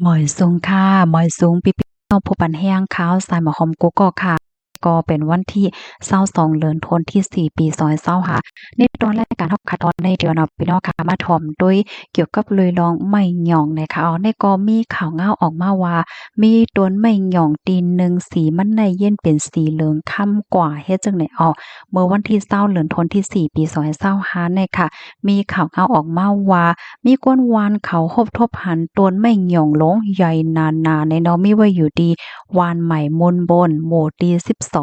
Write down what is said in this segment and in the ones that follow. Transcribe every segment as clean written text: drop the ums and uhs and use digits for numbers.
หมอยซุงค่ะหมอยซุงปิปิน้องผู้ปันแห้งขาวสายหมอหอมกุ๊กก็ค่ะก็เป็นวันที่22เดือนธันวาคมที่4ปี2025ในตอนรายการเฮาค่ะตอนในเดือนเนาะพี่น้องค่ะมาถ่อมด้วยเกี่ยวกับเลยลองไม่หย่องนะคะในก็มีข่าวเงาออกมาว่ามีต้นไม่หย่องตีนหนึ่งสีมันในเย็นเป็นสีเหลืองค่ำกว่าเฮ็ดจังได๋เมื่อวันที่20เดือนธันวาคมที่4ปี2025เนี่ยค่ะมีข่าวเงาออกมาว่ามีก้นวานเขาหบทบหันต้นไม่หย่องลงใหญ่นาในเนาะมีไว้อยู่ดีวานใหม่มนบนหมู่ที่12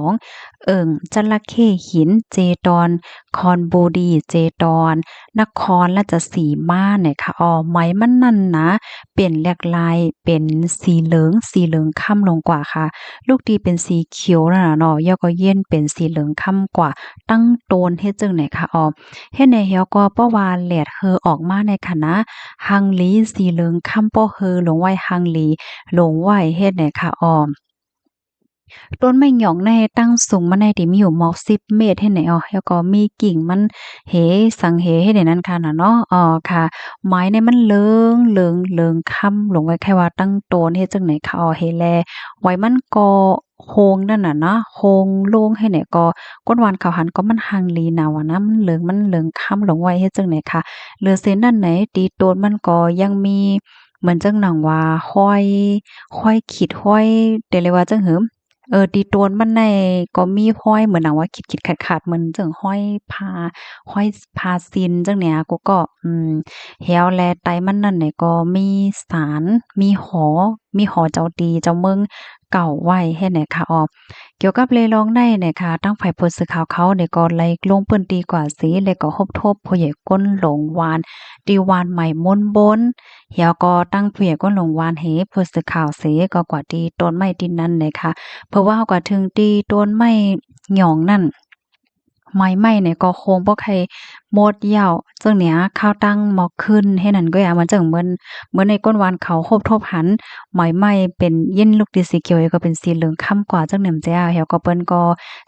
เอิ่งจระเข้หินเจดอนคอนบุรีเจดอนนครราชสีมาเนี่ยค่ะไหมมันนั่นนะเป็นแหลกลายเป็นสีเหลืองค่ำลงกว่าค่ะลูกดีเป็นสีเขียวนั่นน่ะเนาะยอก็เย็นเป็นสีเหลืองค่ำกว่าตั้งโตนเฮ็ดจังไหนคะเฮ็ดในเฮียก็ป้อว่าแหลดเฮอออกมาในคณะฮังลีสีเหลืองค่ำป้อเฮอลงไว้ฮังลีลงไว้เฮ็ดไหนคะต้นไม้หยองในตั้งสูงมาในที่มีอยู่มอก10เมตรเฮ็ดไหนแล้วก็มีกิ่งมันสังเฮ็ดให้นั้นค่ะน่ะเนาะค่ะไม้เนี่ยมันเหลืองค่ำลงไว้แค่ว่าตั้งโตนเฮ็ดจังไหนคะเฮแลไว้มันก็โฮงนั่นน่ะนะโฮงโล่งให้ไหนก็ก้นวานเขาหันก็มันหังลีน่ะว่านะมันเหลืองค่ำลงไว้เฮ็ดจังไหนคะเหลือเส้นนั้นไหนตีโตนมันก็ยังมีเหมือนจังหนังว่าห้อยขีดห้อยแต่เลยว่าจังหือ ตีโตนมันในก็มีห้อยเหมือนหนังว่าขิดๆขาดๆเหมือนจั่งห้อยพาซินจั่งเนี้ยก็แฮวแลไตมันนั่นเนี่ยก็มีศาลมีหอเจ้าตีเจ้าเมืองเก่าไว้เฮ็ดให้ค่ะเกี่ยวกับเรลองในเนี่ยค่ะทางฝ่ายผู้สื่อข่าวเขาเนี่ยก็ไล่ลงพื้นที่กว่าสิแล้วก็ฮบทบผู้ใหญ่ก้นหลงวานตีวานใหม่มนต์บน เฮียก็ตั้งผู้ใหญ่ก็ลงวานให้ผู้สื่อข่าวเสก็กว่าที่ต้นไม้ที่นั่นเลยค่ะเพราะว่าเขาก็ถึงที่ต้นไม้หย่องนั่นไม้เนี่ยก็คงบ่ใครหมดเหย้าจังเนี้ยข้าวตั้งหมอกขึ้นให้นั่นก็อย่ามันจังเหมือนในก้นวานเขาโคบทบหันไม้เป็นยินลูกดีสีเขียวก็เป็นสีเหลืองค่ำกว่าจังหนึ่มจ้าเฮียก็เปิ้นก็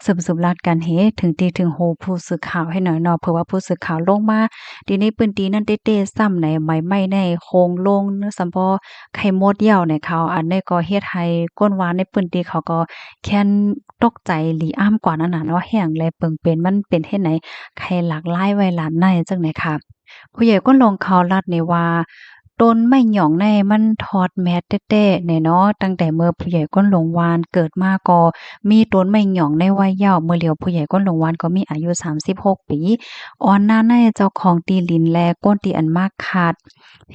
สืบลาดกันเฮถึงที่ถึงหูผู้สื่อข่าวให้หน่อยเนาะเผื่อว่าผู้สื่อข่าวลงมา ทีนี้ปืนตีนั่นเต้ๆซ้ำในไหม้ในโคงโลงเนาะซัมพอไข่มดเหยี่ยวในเขาอันนี้ก็เฮ็ดให้ก้นหวานในปืนตีเขาก็แค้นตกใจหลีอ้ำกว่านั้นน่ะเนาะแห้งแลเปิงเป็นมันเป็นเฮ็ดไหนไข่หลากหลายไว้หลานในจังได๋ค่ะผู้ใหญ่ก็ลงข่าวลัดนี่ว่าต้นไม้หย่องในมันถอดแมสแต้ๆเนี่ยเนาะตั้งแต่เมื่อผู้ใหญ่ก้นหลงวานเกิดมาก็มีต้นไม้หย่องในวัยเยาว์เมื่อเหลียวผู้ใหญ่ก้นหลงวานก็มีอายุ36ปี อ่อนหน้าในเจ้าของตีลินแลก้นตีอันมากขาด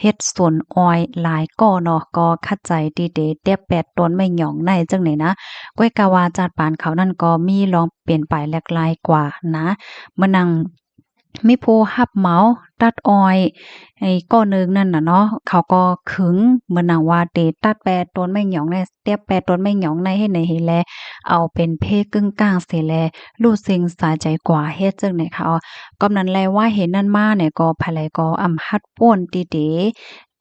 เฮ็ดสวนอ้อยหลายก่อเนาะก็คัดใจตีเดเตียแปดต้นไม่หย่องในจังไหนนะก้อยกาวาจัดปานเขานั่นก็มีลองเปลี่ยนไปแหลกหลายกว่านะมานั่งมีผู้รับเหมาตัดอ้อยไอ้ก้อหนึ่งนั่นน่ะเนาะเขาก็ขึงเหมือนหนังว่าเตตัดแปดต้นไม่หย่องในเตียแปดต้นไม่หย่องในเฮ็ดไหนเฮ็ดแลเอาเป็นเพกึ่งกลางเสียแลรู้สึงสาใจกว่าเฮ็ดจังไหนคะกำนั้นแลว่าเห็นนั่นมาเนี่ยก็ไผลก็อำหัดป้วนติเด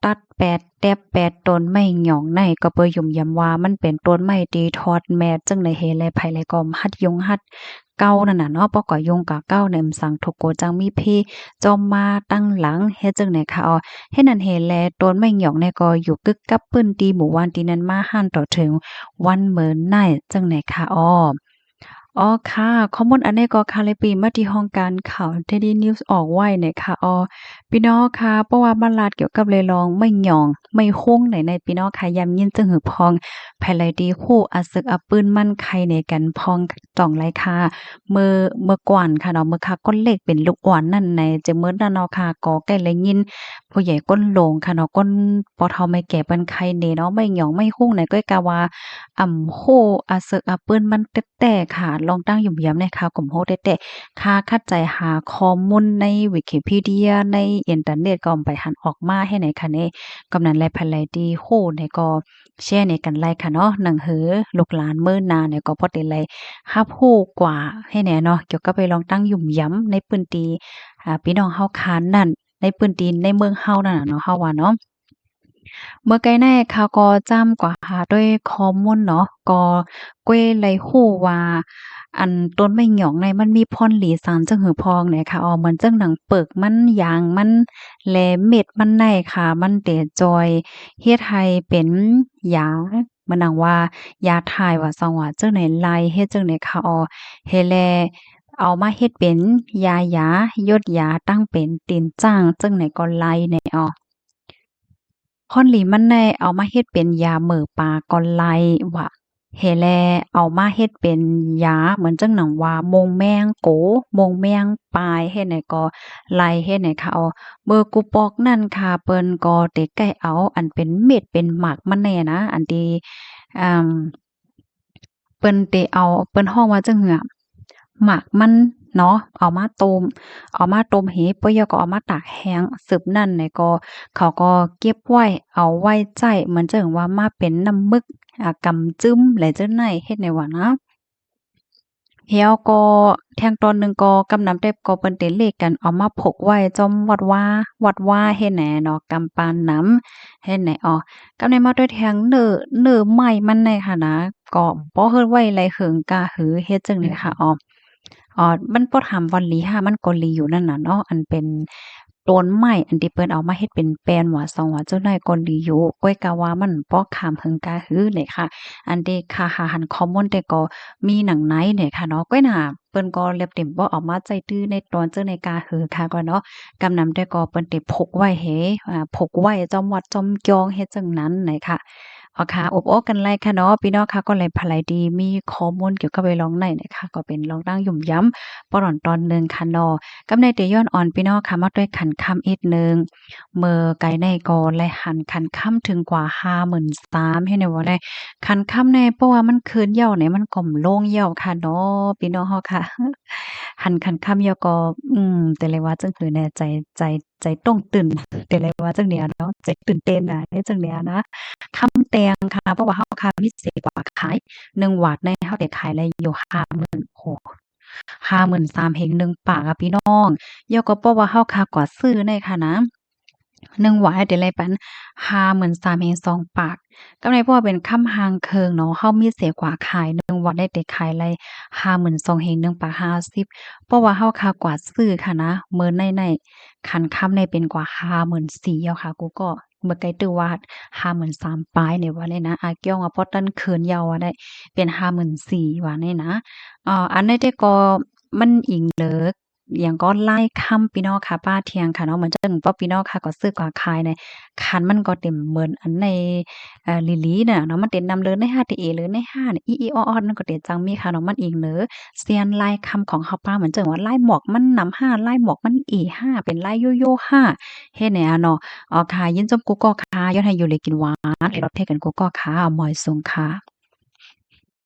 ตัดแปดแตบแปดต้นไม้หยองในก็เปยุ่มยำว่ามันเป็นต้นไม้ที่ทอดแม่จังได๋เฮแลไผลก็หัดเก่านั่นน่ะเนาะปอก็ยงกะเก้าในมสังทุกโกจังมีเพจอมมาตั้งหลังเฮ็ดจังได๋คะเฮ็ดนั่นเฮแลต้นไม้หยองเนี่ยก็อยู่กึกกับปื้นตีหมู่บ้านที่นั้นมาหั้นต่อถึงวันเหมินได้จังไหนคะค่ะข้อมูลอันนี้ก็ค่ะเลยปีมาที่ห้องการข่าว Daily News ออกไว้เนี่ยค่ะพี่น้องค่ะเพราะว่าบ้านลาดเกี่ยวกับเลยลองไม่หย่องไม่โค้งไหนในพี่น้องค่ะยามยินจึงหือพองภายไลดีคู่อาศึกอาปืนมั่นไข่ในกันพองจ่องไรค่ะเมื่อกว่านค่ะเนาะเมื่อค่ะก้นเล็กเป็นลูกอ่อนนั่นในจะเหมือนนั่นเนาะค่ะก็ใกล้เลยยินผู้ใหญ่ก้นโลงค่ะเนาะก้นปอเฒ่าไม่แก่เปิ้นไข่เด้เนาะไม่หย่องไม่โค้งไหนก็กะว่า โฮอาเซอะอาเปิ้นมันแต๊ๆค่ะลองตั้งหยุ่มย้ำในข่าวกลุ่มโฮแต๊ๆค่าคัดใจหาข้อมูลใน Wikipedia ในอินเทอร์เน็ตก็ไปหันออกมาให้ไหนค่ะนี่กำนั้นแลภายไลดีโฮเนี่ยก็แชร์ในกันไลค่ะเนาะหนังหือลูกหลานเมินนาเนี่ยก็พอได้ไลรับรู้กว่าให้แหน่เนาะเกี่ยวกับไปลองตั้งหยุ่มย้ำในพื้นที่พี่น้องเฮาค้านนั่นในพื้นที่ในเมืองเฮานั่นน่ะเนาะเฮาว่าเนาะ เมื่อไกลแน่เขาก็จ้ำกว่าหาด้วยข้อมูลเนาะก็เก้วยไหลฮู้ว่า อันต้นไม้หยองในมันมีพ่นหลีสารจังหือพองเนี่ยค่ะเหมือนจังหนังเปิกมันยางมันแลเม็ดมันในค่ะมันเตจอยเฮ็ดให้เป็นยามันหนังว่ายาถ่ายว่าซังว่าจังไหนไล่เฮ็ดจังไหนค่ะเฮแลเอามาเฮ็ดเป็นยดยาตั้งเป็นตีนจ้างจังไหนก็ไล่แหน่ค่อนหลีมันได้เอามาเฮ็ดเป็นยาเหม่อปลาก่อนไล่ว่าเฮแลเอามาเฮ็ดเป็นยาเหมือนจังหนังว่ามงแมงโกมงแมงปลายเฮ็ดไหนก็ไล่เฮ็ดไหนค่ะเบอร์กูปอกนั่นค่ะเปิ้นก็เต็ไก้เอาอันเป็นเม็ดเป็นหมากมันแน่นะอันที่อ่าเปิ้นเตเอาเปิ้นฮ้องว่าจังหือหมากมันเนาะเอามาต้มให้ปยก็เอามาตากแห้งสืบนั่นเนี่ยก็เขาก็เก็บไว้เอาไว้ใจเหมือนจังว่ามาเป็นน้ำมึกกำจึ้มและจังไหนเฮ็ดในว่านะเฮียวก็แทงตอนหนึ่งก็กำนำได้ก็เปิ้นเตเลขกันเอามาพกไว้จอมวัดว่าเฮ็ดแหน่เนาะกำปานน้ำเฮ็ดแหน่กำในมาด้วยแทงเนื้อไม้มันในค่ะนะก็บ่เฮ็ดไว้ไรเหิงกาหือเฮ็ดจังได๋ค่ะมันบ่ถามวันหลีค่ะมันก็หลีอยู่นั่นน่ะเนาะอันเป็นต้นไม้อันที่เปิ้นเอามาเฮ็ดเป็นแปลนว่าซองว่าเจ้าได้ก็หลีอยู่ก้อยกะว่ามันบ่ขามเหิงกาหือเลยค่ะอันที่ค่าหาหันข้อมูลแต่ก็มีหนังในเนี่ยค่ะเนาะก้อยน่ะเปิ้นก็เล็บเต็มบ่เอามาใจตื้อในตอนเจ้าในกาหือค่ะก็เนาะกำนำแต่ก็เปิ้นได้พกไว้เฮพกไว้จอมวัดจอมจองเฮ็ดจังนั้นน่ะค่ะค่ะอบโอ้กันไลค่ะเนาะพี่น้องค่ะก็เลยพลายดีมีข้อมูลเกี่ยวกับไปลองในนะคะก็เป็นลองตั้งยุ่มย้ำปร่อนตอนหนึ่งค่ะเนาะกำในเตย้อนอ่อนพี่น้องค่ะมาด้วยขันค่ำอีกหนึ่งเมื่อไกลในก็และหันขันค่ำถึงกว่า53,000ให้ในว่าได้ขันค่ำในเพราะว่ามันคืนเหย้าเนี่ยมันก่อมโล่งเหย้าค่ะเนาะพี่น้องเฮาค่ะหันขันค่ำเหย้าก็แต่เลยว่าจังคือแน่ใจต้องตื่นแต่เลยว่าจังเนี้ยเนาะใจตื่นเต้นน่ะจังเนี้ยนะ คำแตงค่ะเพราะว่าเฮาคาพิเศษกว่าขาย1บาทในเฮาได้ขายได้อยู่50,000โอ้โฮ53,000เฮง1ปากอะพี่น้องย่อก็เพราะว่าเฮาคากว่าซื้อในค่ะนะ1หวายได้ไลปัน53,000เฮง2ปากกำไรเพราะว่าเป็นค่ำหางเคิงเนาะเฮามีเสียกว่าขาย1วัดได้แต่ขายไล52,000เฮง1ปาก50เพราะว่าเฮาคากว่าซื้อค่ะนะมื้อในคันค่ำในเป็นกว่า54,000แล้วค่ะกูก็เมื่อไกลตื้อว่า53,000ปลายเนี่ยว่าเลยนะอาเกี่ยวว่าพอตันเคินยาวว่าได้เป็น54,000ว่าเนี่ยนะอันนี้แต่ก็มันอิงเลิกอย่างก็ไล่ค่ำพี่น้องค่ะป้าเที่ยงค่ะเนาะเหมือนจังป้อพี่น้องค่ะก็ซื้อกว่าขายในคันมันก็เต็มเหมือนอันในลีลีน่ะเนาะมันเต็มนำเลยใน5ที่เอหรือใน5นี่อีๆอ้อๆนั่นก็เต็มจังมีค่ะเนาะมันอิงเลิกเซียนไล่คำของเฮาป้าเหมือนจังว่าไล่หมอกมันนำ5ไล่หมอกมันอี5เป็นไล่โยโย่5เฮ็ดแนวเนาะค่ะยินจมกูก็ค่ะย้อนให้อยู่เลยกินหวานให้รับเทศกันกูก็ค่ะหมอยสูงค่ะ